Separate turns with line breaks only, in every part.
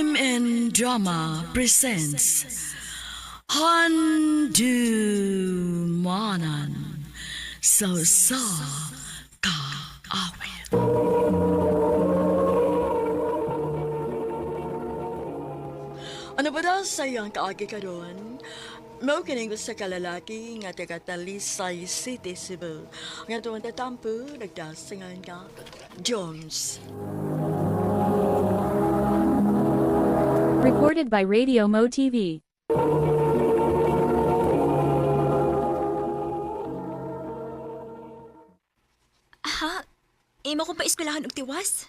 Crime and Drama presents Handumanan So Ka Awit. Ano ba daw sayang kaagi ka doon? Mao kining sa kalalaki nga taga Talisay City, Cebu. Nga tuwan tatampo, nagdasingan ka, Jones.
Recorded by Radio Mo TV.
Ha? Imo kong pa-eskwelahan og tiwas?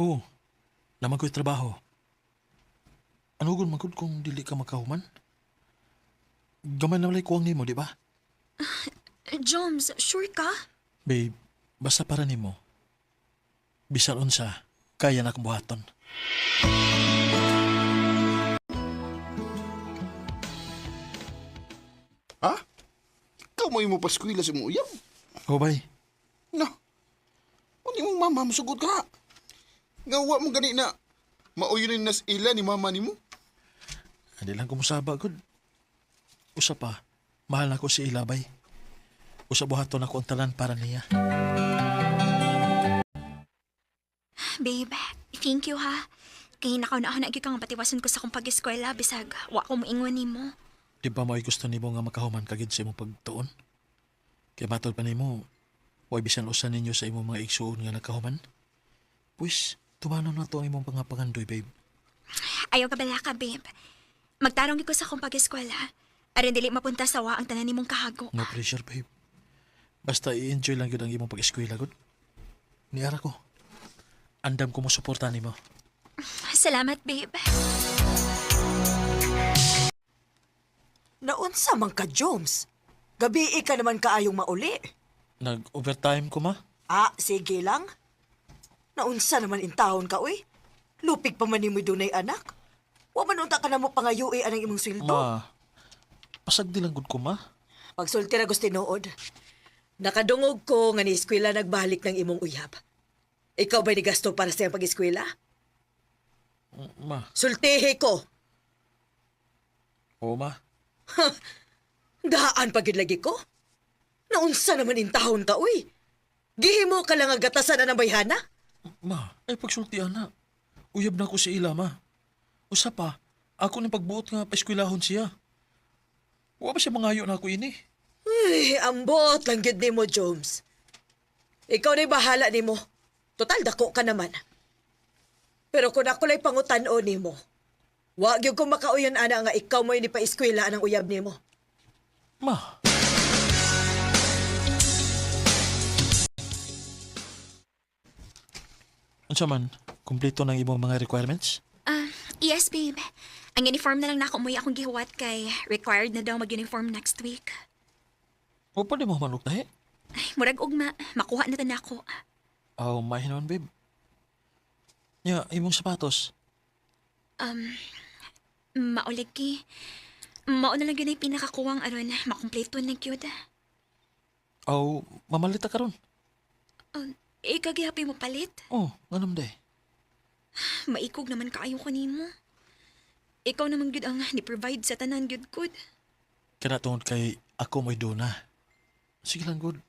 Oo, naman ko'y trabaho. Ano gun magod kung dili ka makahuman? Gamay na walay kuwang nimo, di ba?
Joms, sure ka?
Babe, basta para nimo. Bisan unsa, kaya na buhaton.
Ha? Ikaw mo paskwila sa mong uyab?
O bay,
No. Ano mong mama masugod ka? Ngawa mo gani na mauyon nas ila ni mama ni mo?
hindi lang kumusaba, good. Usa pa, mahal na ko si Ilabay. Usa buhaton ako ang talan para niya.
Babe, thank you ha. Kaya nakaw na kang patiwasan ko sa kong pag-eskwela bisag wa ko moingon nimo.
Di ba mo'y gusto nimo nga makahuman kagid sa imong pagtuon? Kaya matod pa nimo, way bisan usan ninyo sa imong mga igsuon nga nakahuman? Pues, tumanon na to ang imong pangapangandoy, babe.
Ayaw ka bala ka, babe. Magtarong ko sa kong pag-eskwela. Aron dili mapunta sa wa ang tanan nimong kahago.
No pressure, babe. Basta i-enjoy lang yun ang imong pag-eskwela, good. Niara ko. Andam ko mo suporta nimo.
Salamat, babe.
Naunsa man ka, Joms? Gabi ka naman kaayong mauli.
Nag-overtime ko, ma?
Ah, sige lang. Naunsa naman in taon ka, uy. Lupig pa man nimo'y dunay anak. Wa man unta ka na mo pangayui anang imong sweldo.
Ma, pasag di lang good ko, ma.
Pagsulti na gusto tinuod. Nakadungog ko nga ni eskwela nagbalik ng imong uyab. Ikaw ba'y nigasto para sa iyang pag-eskwela?
Ma,
Sultihi ko.
oo, ma.
Daan pagid lagi ko. Naunsa naman in taon ka, uy. Gihimo ka lang ang gatasan na ng bayhana.
Ma, ay pagsultian na. Uyab na ko si Ila, ma. Usa pa, ako ni pagbuot nga paeskwelahon siya. Wa ba siya mangayo na ako ini?
Ay, ambot lang yun ni mo, Jones. Ikaw na'y bahala ni mo. Total, dako ka naman. Pero kung ako la'y pangutan-o ni mo, wag yung kung makauyon ana nga ikaw mo'y ni pa-eskwela ang uyab ni mo.
Ma. Unsa man, kumpleto ng imong mga requirements?
Yes, babe. Ang uniform na lang na ako umuwi akong gihuwat kay required na daw mag-uniform next week.
O pa di mo manok na
Ay, murag ugma, makuha na tan ako.
Aw, mahinon, babe. Ya, imong sapatos.
Maulig ki. Mao na lang yun ay pinakakuwang aron makumpleto na gyud.
Aw, mamalita ka ron.
Ikagihapi mo palit.
Oh, ganun day.
Maikog naman kaayo ko nimo. Ikaw naman gyud ang ni-provide sa tanan gyud good.
Kana tungod kay ako mo'y doon na. Sige lang, good.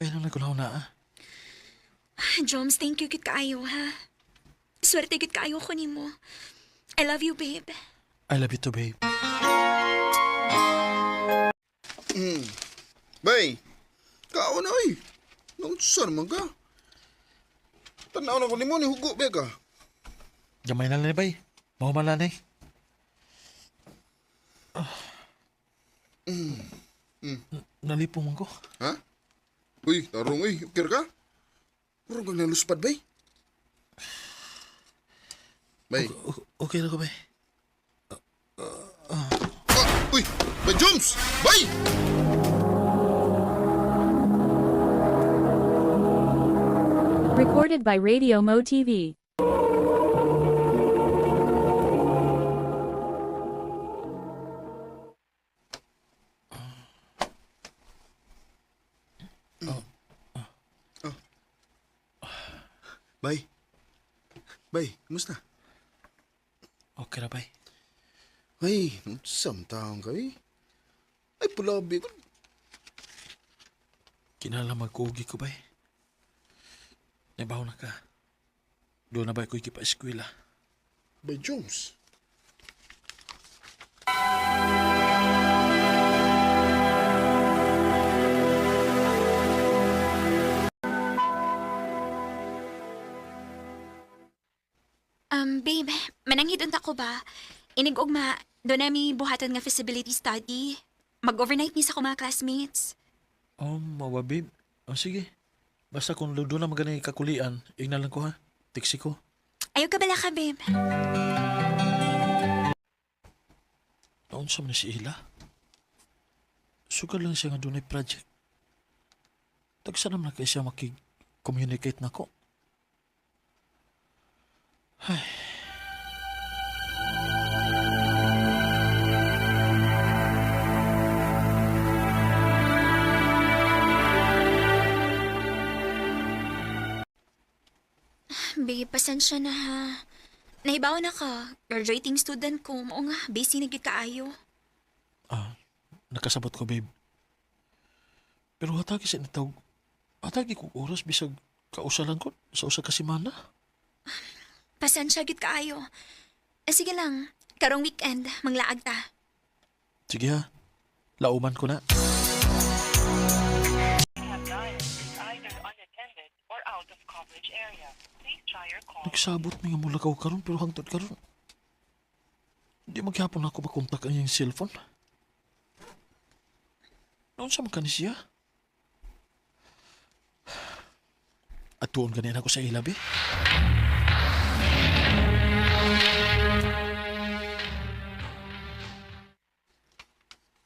Ayun lang nagkunaw na, ah.
Joms, thank you kit kaayo ha. Swerte kit kaayo ko nimo. I love you, babe.
I love you too, babe.
Bay, kao na oy. Naunsa naman ka? Tanaw na ko ni mo ni hugo, be ka.
Gamay na lang, bay. Mahuman lang, eh. Nalipong man ko.
Ha? Uy, tarong uy, kira ka? Puro kang naluspad, bay. Bay.
Okay lang ko, bay.
Uy, bay Jones! Bay!
Recorded by Radio Mo TV.
Bay. Bay, kumusta?
Okay ra bay.
Ay, samtang kay. Ay, pulabi ko.
Kinala magkugi ko bay. Nabaw na ka. Doon na ba ko ikipa-eskwela?
Bay Jones.
Babe, mananghidon ta ko ba? Inig ugma, doon nami buhaton nga feasibility study. Mag-overnight ni sa ko mga classmates.
Mawa babe. Sige. Basta kung doon na maganay kakulian, igna lang ko ha. Tiksi ko.
Ayaw ka bala ka, babe.
Naon sa man si Ila? Sugal lang siya nga doon ay project. Tagsa naman na kayo siya makig-communicate na ko.
Babe, pasensya na ha. Nahibaw na ka. Graduating student ko. Mao nga, busy na gid kaayo.
Nakasabot ko babe. Pero hatagi sa nitawag. Hatagi ko oras bisag kausalan ko sa usa ka semana.
Pasensya gid kaayo. Sige lang, karong weekend, manglaag ta.
Sige ha. Lauman ko na.
have dialed is either unattended or out of coverage area. Please try your call.
Nagsabot mi nga mulakaw karon pero hangtod karon. Di maghapon ako makontak ang iyang cellphone. Naon sa man siya? At tuon ganin ako sa ilabi.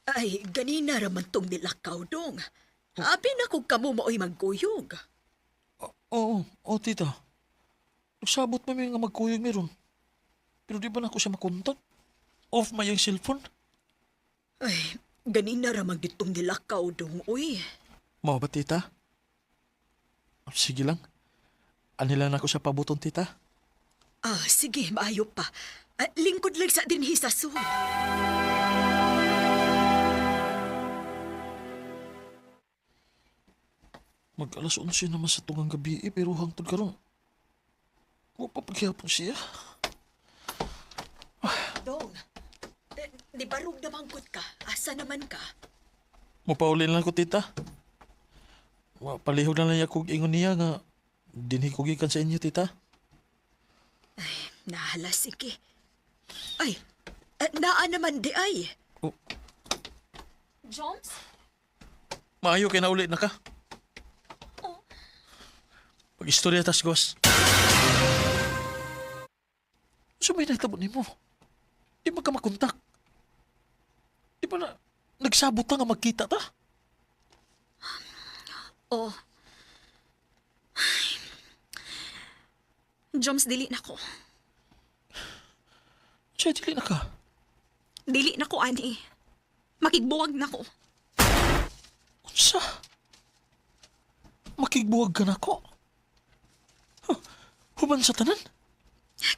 Ay, ganina raman tong nilakaw dong. Abi na kung kamo mao'y magkuyog.
Oo, tita. Nagsabot mo nga magkuyog meron. Pero di ba na ako siya makontak? Off may yung cellphone.
Ay, ganina raman ditong nilakaw dong, uy.
Mao ba, tita? Sige lang. Anilan ako sa pabuton, tita.
Sige, maayo pa. Lingkod lang sa dinhi sa sud.
Mag-alas 11 naman sa tungang gabi pero hangtod karon. Wa pa paghapon siya.
Dong, di barug na bangkot ka? Asa naman ka?
Mapaulin lang ko, tita. Palihog na lang ako ingon niya nga dinhi ko gikan sa inyo, tita.
Nahala, sige. Ay, naa naman di ay.
Jones?
Maayo kay naulit na ka.
Oh.
Pag-istorya tas gos. Sumay na itabot ni mo. Di ba ka makontak? Di ba na nagsabot na nga magkita ta?
Oh. Joms, dili na ko.
Siya, dili na ka.
Dili na ko, ani. Makigbuwag na ko.
Unsa? Makigbuwag ka na ko? Human sa tanan?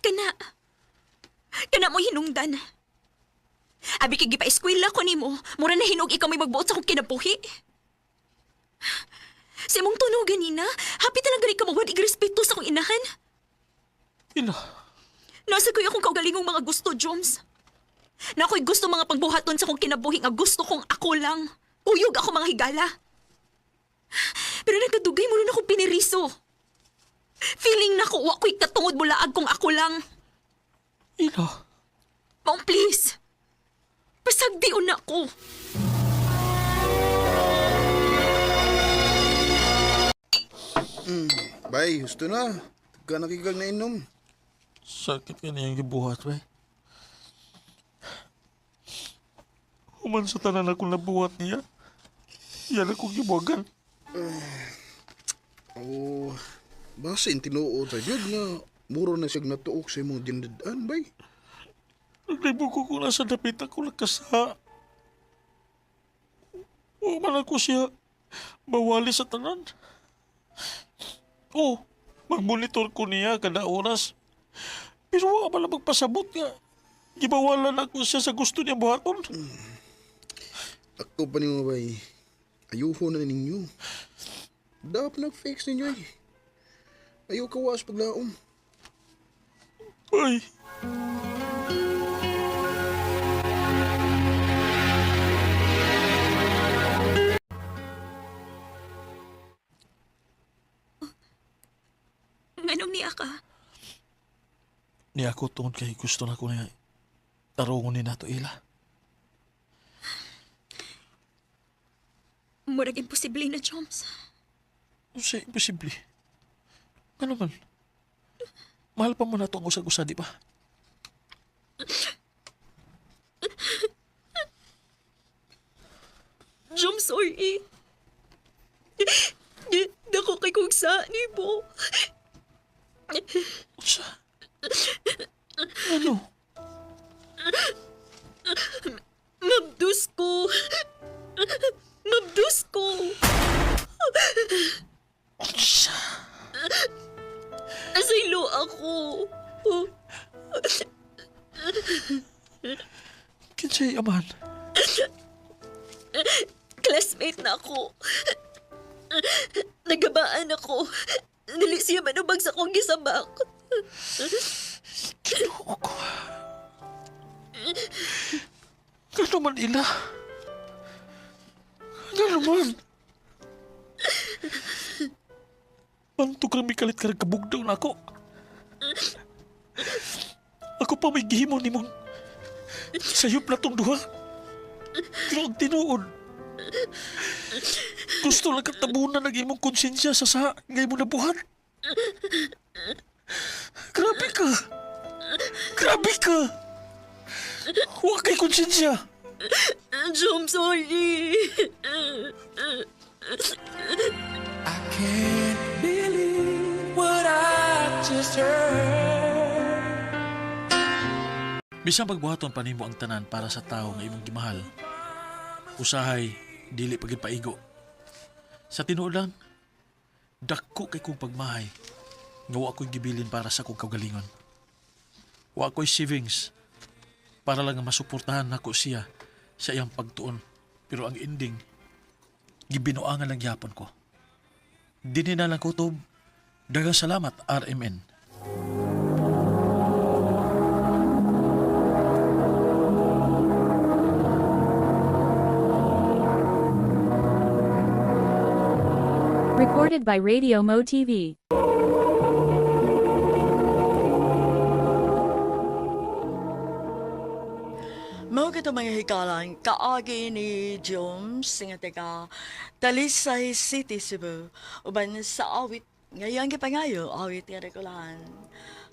Kana mo hinungdan. Abi kay gipa-eskwela ko nimo, mura na hinog ikaw may magbuot sa kong kinabuhi. Sa imong tunog ganina, happy talaga rin ka mawad igrespeto sa kong inahan.
Ila,
Nasa kuya akong kaugalingong mga gusto, Joms. Na ako'y gusto mga pagbuhaton sa kong kinabuhi nga gusto kong ako lang. Uyog ako mga higala. Pero nagkadugay mo na akong piniriso. Feeling na ko, ako'y katungod bulaag kung ako lang.
ila.
Mom, please. Pasagdion na ako.
Bay, gusto na. Ka nakikag na inom.
Sakit ka niyang gibuhat, bay. Human sa tanan akong nabuhat niya. Yan akong gibuhagan.
Basta yung tinuod sa Diyod nga. Muro na siyang natuok sa imong dinadaan, bay.
Naglibuko ko na sa dapit ako nagkasa. Human ako siya. Bawali sa tanan. Magmonitor ko niya kada oras. Pero wala pala magpasabot nga. Gibawalan ako siya sa gusto niya buhaton.
Ako pa niyo bay. Ayuho na ninyo. Dapat nag-fix ninyo eh. Ayaw kawas paglaom.
Bay.
Nganong niya ka?
Ni ako tungod kay gusto na ko na tarungon ni nato ila.
Murag imposible na, Joms.
Sa imposible. Ano man? Mahal pa mo na itong usag-usa, di ba?
Joms, sorry. Dako kay kong sa ni mo.
Sa? Ano?
Mabdus ko. Mabdus ko.
Sa?
Asaylo ako.
Kinsay aman?
Classmate na ako. Nagabaan ako. Dili siya manubag sa kong gisabak.
Kinuha ko. Ano man ila? Ano man? Bantog rami kalit ka kabugdaw na ako. Ako pa may gihimo ni mong sayop na tong duha. Pero ang tinuod. Gusto lang katabunan ng imong konsensya sa ngay mo nabuhat. Grabe ka. Grabe ka. Huwag kay konsensya.
Jom, sorry.
I can't believe what I just heard.
Bisang pagbuhaton pa nimo ang tanan para sa tao nga imong gimahal. Usahay, dili pagid paigo. Sa tinuod lang, dako kay kong pagmahay. Nga wa ko'y gibilin para sa kong kaugalingon. Wa ko'y savings para lang nga masuportahan nako siya sa iyang pagtuon. Pero ang ending, gibinuangan lang yapon ko. Dini na lang kutob. Daghang salamat, RMN.
Recorded by Radio Mo TV.
Mao kita mga hikalan, kaagi ni Joms, nga taga Talisay City, Cebu. Uban sa awit, ngayang gipangayo, awit nga rekulahan.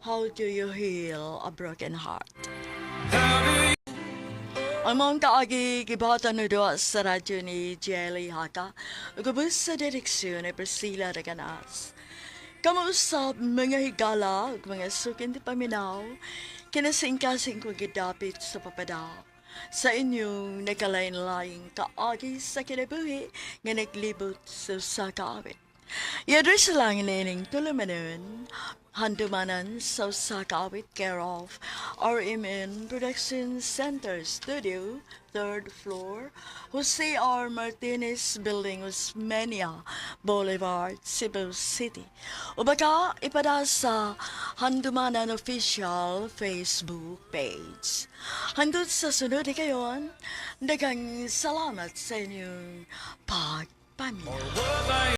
How do you heal a broken heart? Ang mga kaagi gibatan na doon sa radyo ni Jelly Haka, ugabos sa direksyon ni Priscilla Reganas. Kamuusap mga higala ug mga sukin di paminaw, kinasingkasing ko gidapit sa papadaw. Sa inyong nagkalain-laing kaagi sa kinabuhi nga naglibot sa sakawit. I-address lang nining tulumanon, handumanan sa sakawit care of RMN Production Center Studio, 3rd floor, Jose R. Martinez Building, Osmeña Boulevard, Cebu City. O baka ipada sa Handumanan Official Facebook page. Handot sa sunod kayon, dagang salamat sa inyong pagpamilya.